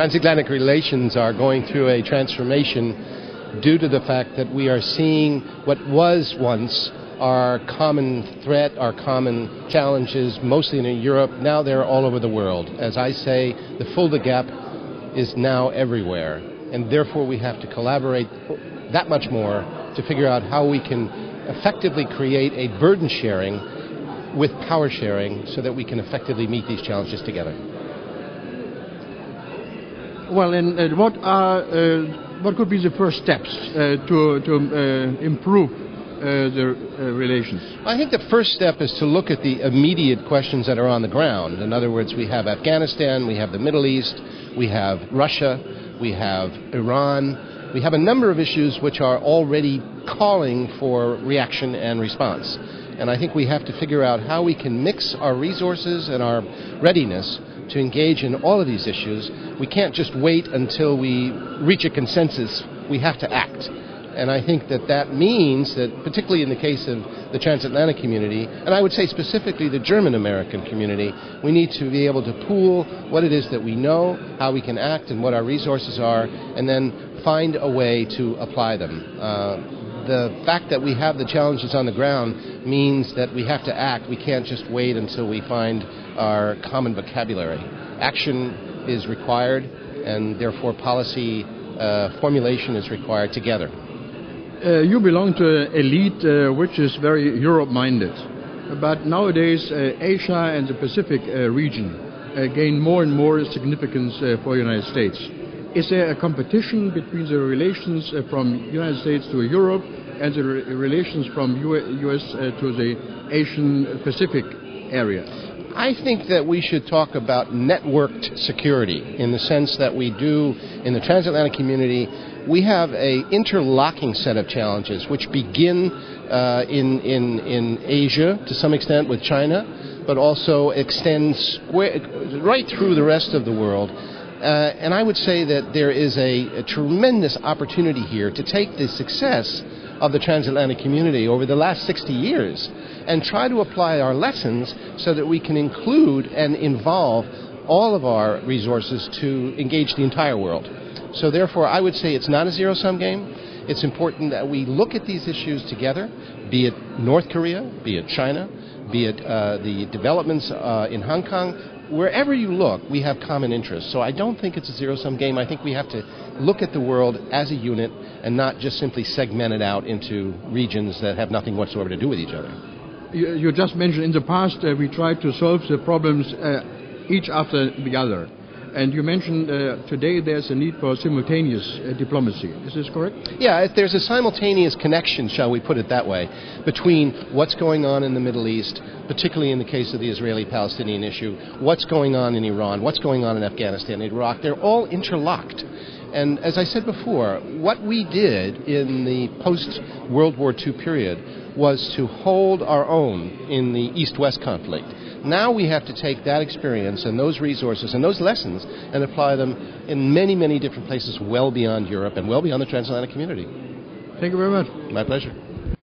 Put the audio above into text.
transatlantic relations are going through a transformation due to the fact that we are seeing what was once our common threat, our common challenges, mostly in Europe. Now they're all over the world. As I say, the Fulda Gap is now everywhere, and therefore we have to collaborate that much more to figure out how we can effectively create a burden sharing with power sharing so that we can effectively meet these challenges together. Well, and what could be the first steps to improve the relations? I think the first step is to look at the immediate questions that are on the ground. In other words, we have Afghanistan, we have the Middle East, we have Russia, we have Iran. We have a number of issues which are already calling for reaction and response. And I think we have to figure out how we can mix our resources and our readiness to engage in all of these issues. We can't just wait until we reach a consensus. We have to act. And I think that means that, particularly in the case of the transatlantic community, and I would say specifically the German-American community, we need to be able to pool what it is that we know, how we can act, and what our resources are, and then find a way to apply them. The fact that we have the challenges on the ground means that we have to act. We can't just wait until we find our common vocabulary. Action is required, and therefore policy formulation is required together. You belong to an elite which is very Europe-minded, but nowadays Asia and the Pacific region gain more and more significance for the United States. Is there a competition between the relations from the United States to Europe and the relations from U.S. to the Asian Pacific area? I think that we should talk about networked security in the sense that we do in the transatlantic community. We have an interlocking set of challenges which begin in Asia to some extent with China, but also extends right through the rest of the world. And I would say that there is a tremendous opportunity here to take the success of the transatlantic community over the last 60 years and try to apply our lessons so that we can include and involve all of our resources to engage the entire world. So therefore, I would say it's not a zero-sum game. It's important that we look at these issues together, be it North Korea, be it China, be it the developments in Hong Kong. Wherever you look, we have common interests. So I don't think it's a zero-sum game. I think we have to look at the world as a unit and not just simply segment it out into regions that have nothing whatsoever to do with each other. You just mentioned in the past we tried to solve the problems each after the other. And you mentioned today there's a need for simultaneous diplomacy. Is this correct? Yeah, there's a simultaneous connection, shall we put it that way, between what's going on in the Middle East, particularly in the case of the Israeli-Palestinian issue, what's going on in Iran, what's going on in Afghanistan, Iraq. They're all interlocked. And as I said before, what we did in the post-World War II period was to hold our own in the East-West conflict. Now we have to take that experience and those resources and those lessons and apply them in many, many different places well beyond Europe and well beyond the transatlantic community. Thank you very much. My pleasure.